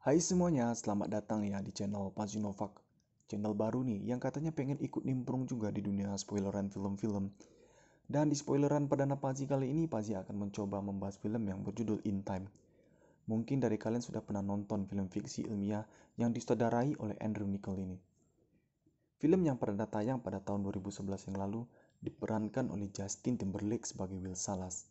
Hai semuanya, selamat datang ya di channel Pazinovac. Channel baru nih yang katanya pengen ikut nimbrung juga di dunia spoileran film-film. Dan di spoileran perdana Pazi kali ini, Pazi akan mencoba membahas film yang berjudul In Time. Mungkin dari kalian sudah pernah nonton film fiksi ilmiah yang disutradarai oleh Andrew Niccol ini. Film yang pernah tayang pada tahun 2011 yang lalu diperankan oleh Justin Timberlake sebagai Will Salas,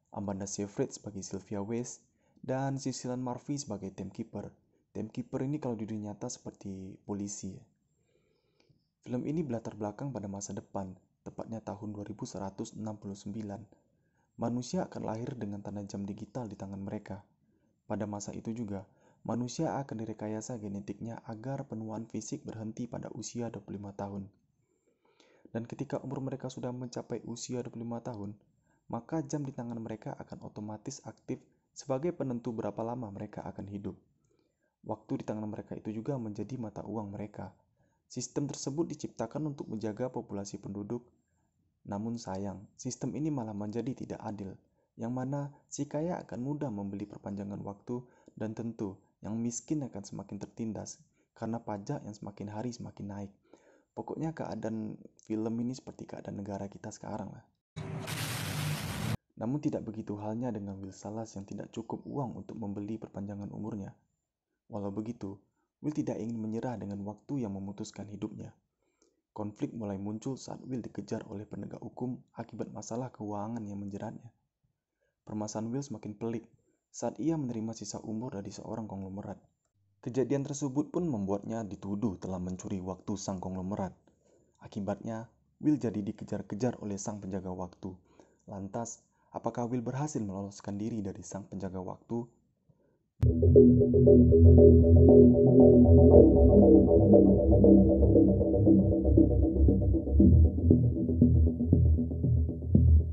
Amanda Seyfried sebagai Sylvia West, dan Cillian Murphy sebagai timekeeper. Timekeeper ini kalau di dunia nyata seperti polisi. Film ini berlatar belakang pada masa depan, tepatnya tahun 2169. Manusia akan lahir dengan tanda jam digital di tangan mereka. Pada masa itu juga, manusia akan direkayasa genetiknya agar penuaan fisik berhenti pada usia 25 tahun. Dan ketika umur mereka sudah mencapai usia 25 tahun, maka jam di tangan mereka akan otomatis aktif sebagai penentu berapa lama mereka akan hidup. Waktu di tangan mereka itu juga menjadi mata uang mereka. Sistem tersebut diciptakan untuk menjaga populasi penduduk. Namun sayang, sistem ini malah menjadi tidak adil, yang mana si kaya akan mudah membeli perpanjangan waktu dan tentu yang miskin akan semakin tertindas karena pajak yang semakin hari semakin naik. Pokoknya keadaan film ini seperti keadaan negara kita sekarang lah. Namun tidak begitu halnya dengan Will Salas yang tidak cukup uang untuk membeli perpanjangan umurnya. Walau begitu, Will tidak ingin menyerah dengan waktu yang memutuskan hidupnya. Konflik mulai muncul saat Will dikejar oleh penegak hukum akibat masalah keuangan yang menjeratnya. Permasalahan Will semakin pelik saat ia menerima sisa umur dari seorang konglomerat. Kejadian tersebut pun membuatnya dituduh telah mencuri waktu sang konglomerat. Akibatnya, Will jadi dikejar-kejar oleh sang penjaga waktu. Lantas, apakah Will berhasil meloloskan diri dari sang penjaga waktu?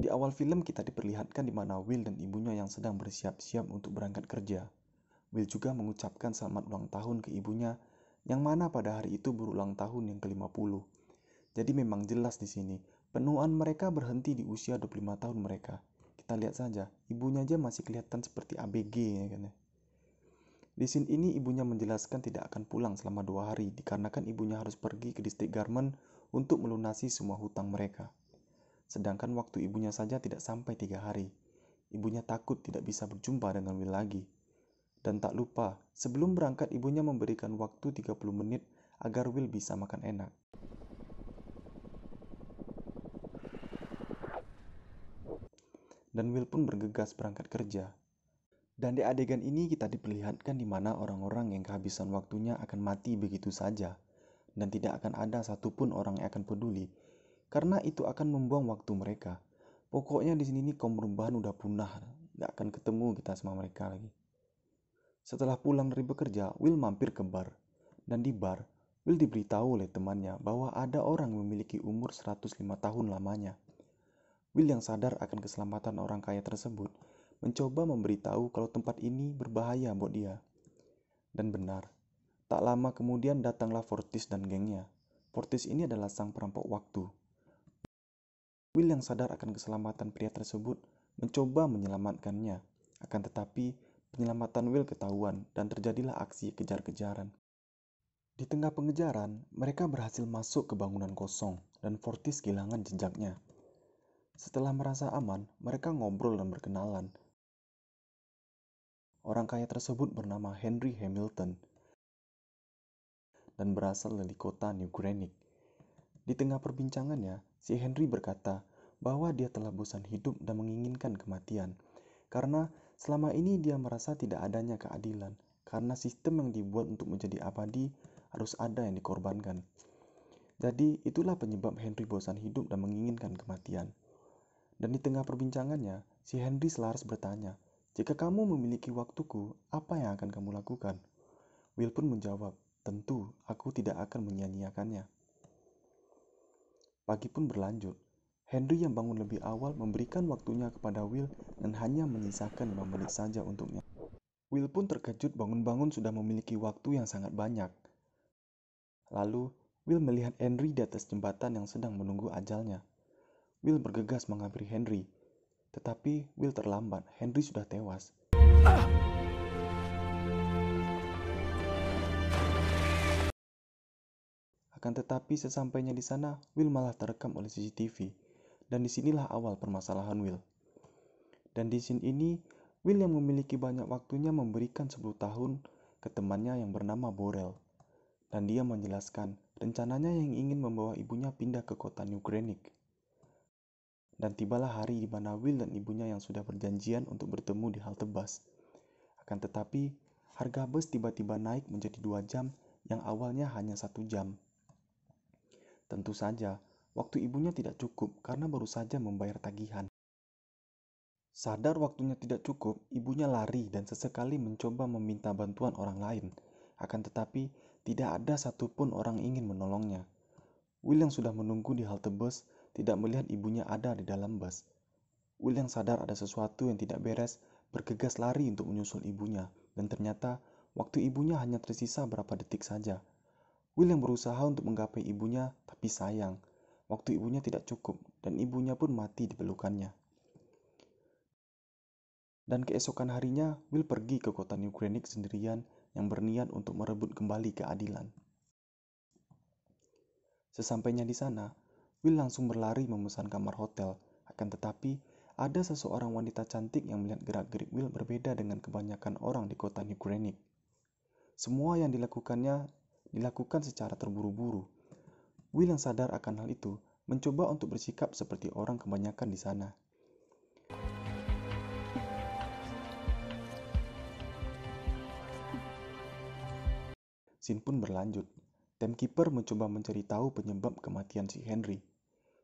Di awal film kita diperlihatkan di mana Will dan ibunya yang sedang bersiap-siap untuk berangkat kerja. Will juga mengucapkan selamat ulang tahun ke ibunya, yang mana pada hari itu berulang tahun yang ke-50. Jadi memang jelas di sini, penuaan mereka berhenti di usia 25 tahun mereka. Kita lihat saja, ibunya aja masih kelihatan seperti ABG ya kan ya. Di scene ini ibunya menjelaskan tidak akan pulang selama 2 hari dikarenakan ibunya harus pergi ke distrik Garmen untuk melunasi semua hutang mereka. Sedangkan waktu ibunya saja tidak sampai 3 hari. Ibunya takut tidak bisa berjumpa dengan Will lagi. Dan tak lupa, sebelum berangkat ibunya memberikan waktu 30 menit agar Will bisa makan enak. Dan Will pun bergegas berangkat kerja. Dan di adegan ini kita diperlihatkan di mana orang-orang yang kehabisan waktunya akan mati begitu saja. Dan tidak akan ada satupun orang yang akan peduli. Karena itu akan membuang waktu mereka. Pokoknya di sini nih kaum perubahan udah punah. Gak akan ketemu kita sama mereka lagi. Setelah pulang dari bekerja, Will mampir ke bar. Dan di bar, Will diberitahu oleh temannya bahwa ada orang yang memiliki umur 105 tahun lamanya. Will yang sadar akan keselamatan orang kaya tersebut, mencoba memberitahu kalau tempat ini berbahaya buat dia. Dan benar, tak lama kemudian datanglah Fortis dan gengnya. Fortis ini adalah sang perampok waktu. Will yang sadar akan keselamatan pria tersebut mencoba menyelamatkannya. Akan tetapi, penyelamatan Will ketahuan dan terjadilah aksi kejar-kejaran. Di tengah pengejaran, mereka berhasil masuk ke bangunan kosong dan Fortis kehilangan jejaknya. Setelah merasa aman, mereka ngobrol dan berkenalan. Orang kaya tersebut bernama Henry Hamilton dan berasal dari kota New Greenwich. Di tengah perbincangannya, si Henry berkata bahwa dia telah bosan hidup dan menginginkan kematian. Karena selama ini dia merasa tidak adanya keadilan. Karena sistem yang dibuat untuk menjadi abadi harus ada yang dikorbankan. Jadi itulah penyebab Henry bosan hidup dan menginginkan kematian. Dan di tengah perbincangannya, si Henry selaras bertanya, "Jika kamu memiliki waktuku, apa yang akan kamu lakukan?" Will pun menjawab, "Tentu, aku tidak akan menyia-nyiakannya." Pagi pun berlanjut. Henry yang bangun lebih awal memberikan waktunya kepada Will dan hanya menyisakan 5 menit saja untuknya. Will pun terkejut bangun-bangun sudah memiliki waktu yang sangat banyak. Lalu, Will melihat Henry di atas jembatan yang sedang menunggu ajalnya. Will bergegas menghampiri Henry. Tetapi Will terlambat, Henry sudah tewas. Akan tetapi sesampainya di sana, Will malah terekam oleh CCTV. Dan disinilah awal permasalahan Will. Dan di scene ini, Will yang memiliki banyak waktunya memberikan 10 tahun ke temannya yang bernama Borel. Dan dia menjelaskan rencananya yang ingin membawa ibunya pindah ke kota New Greenock. Dan tibalah hari di mana Will dan ibunya yang sudah berjanjian untuk bertemu di halte bus. Akan tetapi, harga bus tiba-tiba naik menjadi 2 jam yang awalnya hanya 1 jam. Tentu saja, waktu ibunya tidak cukup karena baru saja membayar tagihan. Sadar waktunya tidak cukup, ibunya lari dan sesekali mencoba meminta bantuan orang lain. Akan tetapi, tidak ada satupun orang ingin menolongnya. Will yang sudah menunggu di halte bus tidak melihat ibunya ada di dalam bus. Will yang sadar ada sesuatu yang tidak beres, bergegas lari untuk menyusul ibunya. Dan ternyata, waktu ibunya hanya tersisa berapa detik saja. Will yang berusaha untuk menggapai ibunya, tapi sayang, waktu ibunya tidak cukup dan ibunya pun mati di pelukannya. Dan keesokan harinya, Will pergi ke kota New Greenock sendirian yang berniat untuk merebut kembali keadilan. Sesampainya di sana, Will langsung berlari memesan kamar hotel. Akan tetapi, ada seseorang wanita cantik yang melihat gerak-gerik Will berbeda dengan kebanyakan orang di kota New Greenock. Semua yang dilakukan secara terburu-buru. Will yang sadar akan hal itu, mencoba untuk bersikap seperti orang kebanyakan di sana. Scene pun berlanjut. Timekeeper mencoba mencari tahu penyebab kematian si Henry.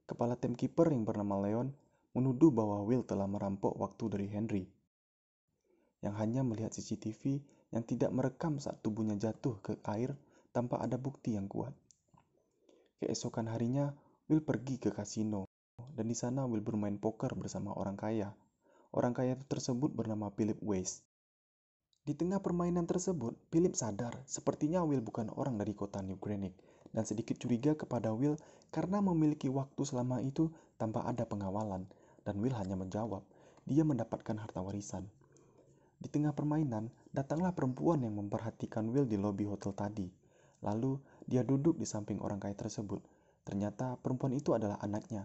Kepala timekeeper yang bernama Leon menuduh bahwa Will telah merampok waktu dari Henry, yang hanya melihat CCTV yang tidak merekam saat tubuhnya jatuh ke air tanpa ada bukti yang kuat. Keesokan harinya, Will pergi ke kasino, dan di sana Will bermain poker bersama orang kaya. Orang kaya tersebut bernama Philip Weiss. Di tengah permainan tersebut, Philip sadar sepertinya Will bukan orang dari kota New Greenock dan sedikit curiga kepada Will karena memiliki waktu selama itu tanpa ada pengawalan, dan Will hanya menjawab, dia mendapatkan harta warisan. Di tengah permainan, datanglah perempuan yang memperhatikan Will di lobi hotel tadi. Lalu, dia duduk di samping orang kaya tersebut. Ternyata perempuan itu adalah anaknya.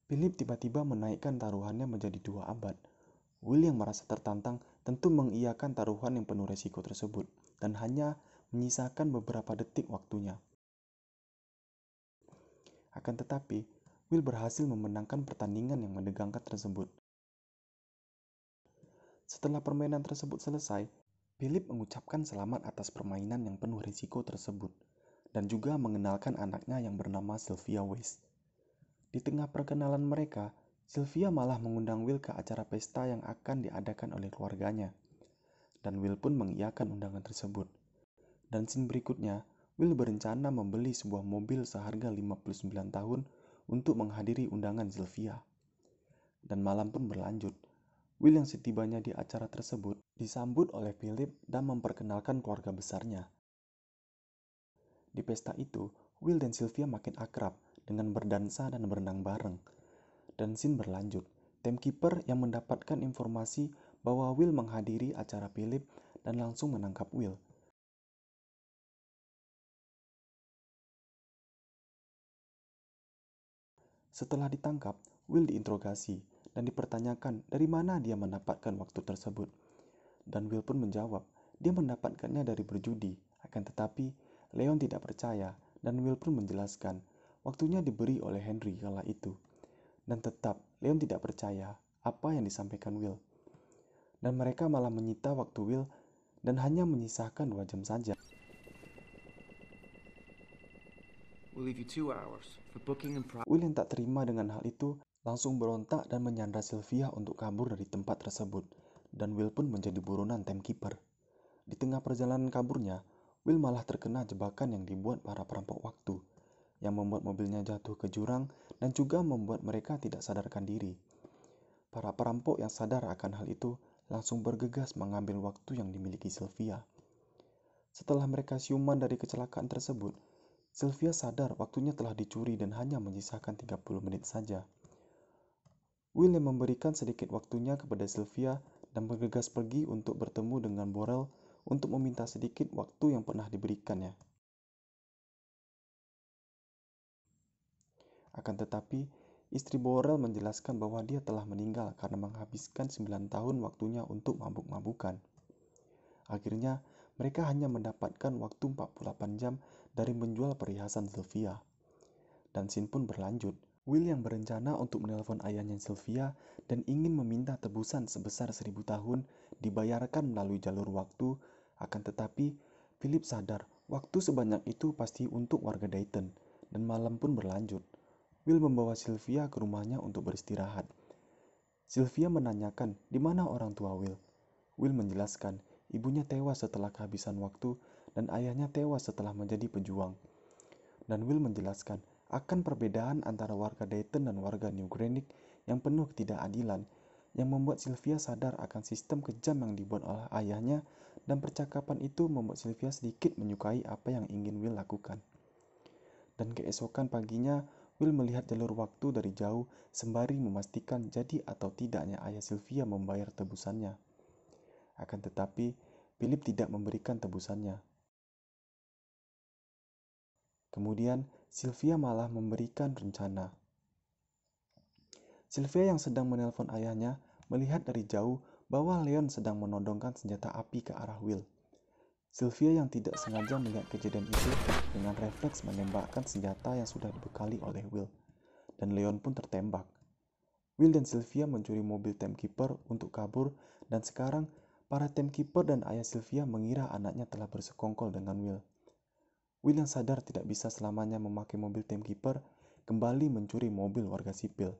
Philip tiba-tiba menaikkan taruhannya menjadi 2 abad. Will yang merasa tertantang tentu mengiyakan taruhan yang penuh resiko tersebut dan hanya menyisakan beberapa detik waktunya. Akan tetapi, Will berhasil memenangkan pertandingan yang menegangkan tersebut. Setelah permainan tersebut selesai, Philip mengucapkan selamat atas permainan yang penuh risiko tersebut dan juga mengenalkan anaknya yang bernama Sylvia Weiss. Di tengah perkenalan mereka, Sylvia malah mengundang Will ke acara pesta yang akan diadakan oleh keluarganya. Dan Will pun mengiyakan undangan tersebut. Dan scene berikutnya, Will berencana membeli sebuah mobil seharga 59 tahun untuk menghadiri undangan Sylvia. Dan malam pun berlanjut. Will yang setibanya di acara tersebut disambut oleh Philip dan memperkenalkan keluarga besarnya. Di pesta itu, Will dan Sylvia makin akrab dengan berdansa dan berenang bareng. Dan scene berlanjut. Timekeeper yang mendapatkan informasi bahwa Will menghadiri acara Philip dan langsung menangkap Will. Setelah ditangkap, Will diinterogasi dan dipertanyakan dari mana dia mendapatkan waktu tersebut. Dan Will pun menjawab, dia mendapatkannya dari berjudi. Akan tetapi, Leon tidak percaya dan Will pun menjelaskan, waktunya diberi oleh Henry kala itu. Dan tetap, Leon tidak percaya apa yang disampaikan Will. Dan mereka malah menyita waktu Will dan hanya menyisakan 2 jam saja. Will yang tak terima dengan hal itu langsung berontak dan menyandra Sylvia untuk kabur dari tempat tersebut. Dan Will pun menjadi buronan timekeeper. Di tengah perjalanan kaburnya, Will malah terkena jebakan yang dibuat para perampok waktu, yang membuat mobilnya jatuh ke jurang dan juga membuat mereka tidak sadarkan diri. Para perampok yang sadar akan hal itu langsung bergegas mengambil waktu yang dimiliki Sylvia. Setelah mereka siuman dari kecelakaan tersebut, Sylvia sadar waktunya telah dicuri dan hanya menyisakan 30 menit saja. Will yang memberikan sedikit waktunya kepada Sylvia dan bergegas pergi untuk bertemu dengan Borel untuk meminta sedikit waktu yang pernah diberikannya. Akan tetapi, istri Borel menjelaskan bahwa dia telah meninggal karena menghabiskan 9 tahun waktunya untuk mabuk-mabukan. Akhirnya, mereka hanya mendapatkan waktu 48 jam dari menjual perhiasan Sylvia. Dan scene pun berlanjut. Will yang berencana untuk menelpon ayahnya Sylvia dan ingin meminta tebusan sebesar 1000 tahun dibayarkan melalui jalur waktu, akan tetapi Philip sadar waktu sebanyak itu pasti untuk warga Dayton, dan malam pun berlanjut. Will membawa Sylvia ke rumahnya untuk beristirahat. Sylvia menanyakan di mana orang tua Will. Will menjelaskan ibunya tewas setelah kehabisan waktu dan ayahnya tewas setelah menjadi pejuang. Dan Will menjelaskan akan perbedaan antara warga Dayton dan warga New Greenock yang penuh ketidakadilan, yang membuat Sylvia sadar akan sistem kejam yang dibuat oleh ayahnya, dan percakapan itu membuat Sylvia sedikit menyukai apa yang ingin Will lakukan. Dan keesokan paginya, Will melihat jalur waktu dari jauh sembari memastikan jadi atau tidaknya ayah Sylvia membayar tebusannya. Akan tetapi, Philip tidak memberikan tebusannya. Kemudian, Sylvia malah memberikan rencana. Sylvia yang sedang menelpon ayahnya melihat dari jauh bahwa Leon sedang menodongkan senjata api ke arah Will. Sylvia yang tidak sengaja melihat kejadian itu dengan refleks menembakkan senjata yang sudah dibekali oleh Will, dan Leon pun tertembak. Will dan Sylvia mencuri mobil timekeeper untuk kabur, dan sekarang para timekeeper dan ayah Sylvia mengira anaknya telah bersekongkol dengan Will. Will yang sadar tidak bisa selamanya memakai mobil timekeeper kembali mencuri mobil warga sipil.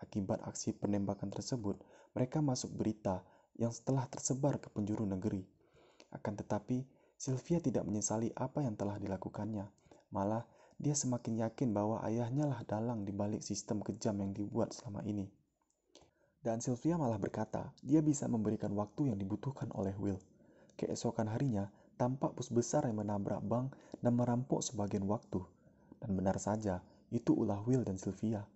Akibat aksi penembakan tersebut, mereka masuk berita yang setelah tersebar ke penjuru negeri. Akan tetapi, Sylvia tidak menyesali apa yang telah dilakukannya. Malah, dia semakin yakin bahwa ayahnya lah dalang di balik sistem kejam yang dibuat selama ini. Dan Sylvia malah berkata, dia bisa memberikan waktu yang dibutuhkan oleh Will. Keesokan harinya, tampak bus besar yang menabrak bank dan merampok sebagian waktu. Dan benar saja, itu ulah Will dan Sylvia.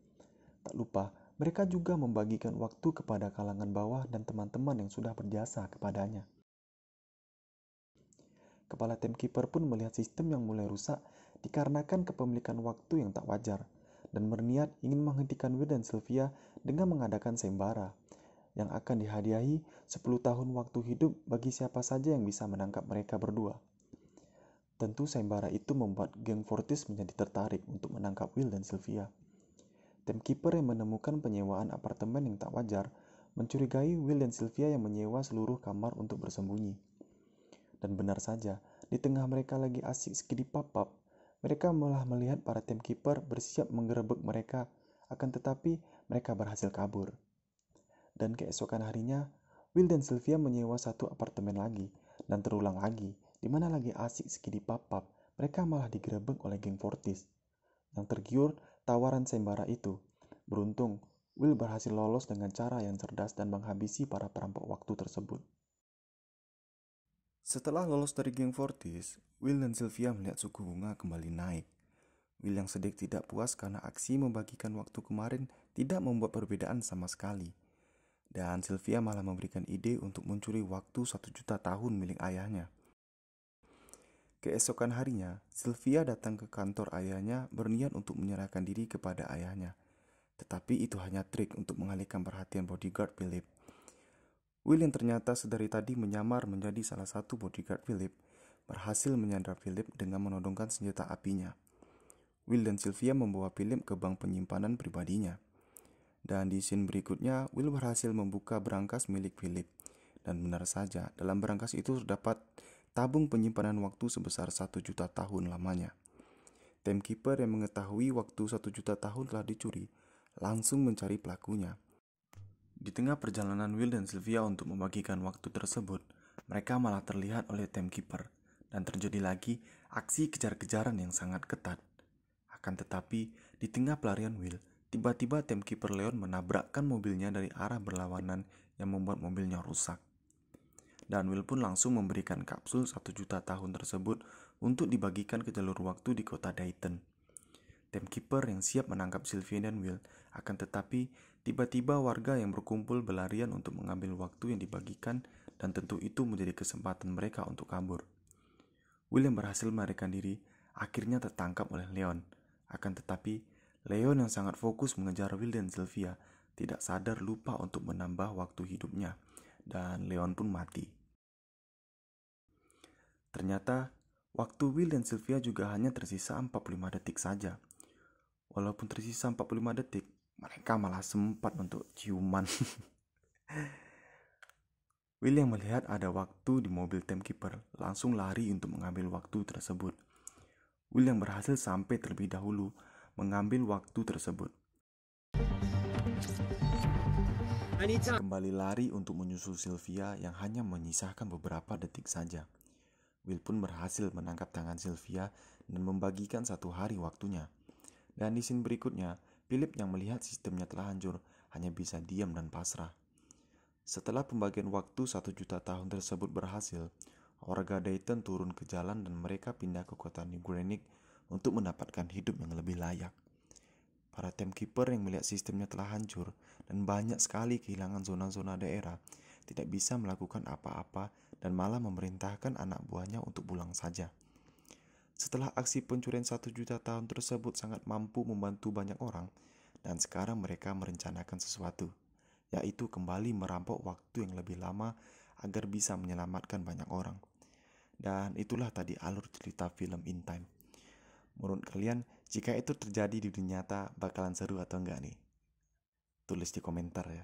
Tak lupa, mereka juga membagikan waktu kepada kalangan bawah dan teman-teman yang sudah berjasa kepadanya. Kepala timekeeper pun melihat sistem yang mulai rusak dikarenakan kepemilikan waktu yang tak wajar, dan berniat ingin menghentikan Will dan Sylvia dengan mengadakan sembara yang akan dihadiahi 10 tahun waktu hidup bagi siapa saja yang bisa menangkap mereka berdua. Tentu sembara itu membuat geng Fortis menjadi tertarik untuk menangkap Will dan Sylvia. Timekeeper yang menemukan penyewaan apartemen yang tak wajar mencurigai Will dan Sylvia yang menyewa seluruh kamar untuk bersembunyi. Dan benar saja, di tengah mereka lagi asik skidi pap-pap, mereka malah melihat para timekeeper bersiap menggerebek mereka, akan tetapi mereka berhasil kabur. Dan keesokan harinya, Will dan Sylvia menyewa satu apartemen lagi, dan terulang lagi, di mana lagi asik skidi pap-pap, mereka malah digerebek oleh geng Fortis. Yang tergiur tawaran sembara itu. Beruntung, Will berhasil lolos dengan cara yang cerdas dan menghabisi para perampok waktu tersebut. Setelah lolos dari geng Fortis, Will dan Sylvia melihat suku bunga kembali naik. Will yang sedikit tidak puas karena aksi membagikan waktu kemarin tidak membuat perbedaan sama sekali. Dan Sylvia malah memberikan ide untuk mencuri waktu 1 juta tahun milik ayahnya. Keesokan harinya, Sylvia datang ke kantor ayahnya berniat untuk menyerahkan diri kepada ayahnya. Tetapi itu hanya trik untuk mengalihkan perhatian bodyguard Philip. Will yang ternyata sedari tadi menyamar menjadi salah satu bodyguard Philip, berhasil menyandra Philip dengan menodongkan senjata apinya. Will dan Sylvia membawa Philip ke bank penyimpanan pribadinya. Dan di scene berikutnya, Will berhasil membuka berangkas milik Philip. Dan benar saja, dalam berangkas itu terdapat tabung penyimpanan waktu sebesar 1 juta tahun lamanya. Timekeeper yang mengetahui waktu 1 juta tahun telah dicuri, langsung mencari pelakunya. Di tengah perjalanan Will dan Sylvia untuk membagikan waktu tersebut, mereka malah terlihat oleh timekeeper, dan terjadi lagi aksi kejar-kejaran yang sangat ketat. Akan tetapi, di tengah pelarian Will, tiba-tiba timekeeper Leon menabrakkan mobilnya dari arah berlawanan yang membuat mobilnya rusak. Dan Will pun langsung memberikan kapsul 1 juta tahun tersebut untuk dibagikan ke jalur waktu di kota Dayton. Timekeeper yang siap menangkap Sylvia dan Will, akan tetapi tiba-tiba warga yang berkumpul berlarian untuk mengambil waktu yang dibagikan, dan tentu itu menjadi kesempatan mereka untuk kabur. Will yang berhasil melarikan diri akhirnya tertangkap oleh Leon. Akan tetapi Leon yang sangat fokus mengejar Will dan Sylvia tidak sadar lupa untuk menambah waktu hidupnya, dan Leon pun mati. Ternyata, waktu Will dan Sylvia juga hanya tersisa 45 detik saja. Walaupun tersisa 45 detik, mereka malah sempat untuk ciuman. Will yang melihat ada waktu di mobil timekeeper langsung lari untuk mengambil waktu tersebut. Will yang berhasil sampai terlebih dahulu mengambil waktu tersebut. Kembali lari untuk menyusul Sylvia yang hanya menyisakan beberapa detik saja. Will pun berhasil menangkap tangan Sylvia dan membagikan 1 hari waktunya. Dan di scene berikutnya, Philip yang melihat sistemnya telah hancur hanya bisa diam dan pasrah. Setelah pembagian waktu 1 juta tahun tersebut berhasil, warga Dayton turun ke jalan dan mereka pindah ke kota New Greenwich untuk mendapatkan hidup yang lebih layak. Para timekeeper yang melihat sistemnya telah hancur dan banyak sekali kehilangan zona-zona daerah tidak bisa melakukan apa-apa dan malah memerintahkan anak buahnya untuk pulang saja. Setelah aksi pencurian 1 juta tahun tersebut sangat mampu membantu banyak orang, dan sekarang mereka merencanakan sesuatu, yaitu kembali merampok waktu yang lebih lama agar bisa menyelamatkan banyak orang. Dan itulah tadi alur cerita film In Time. Menurut kalian, jika itu terjadi di dunia nyata, bakalan seru atau enggak nih? Tulis di komentar ya.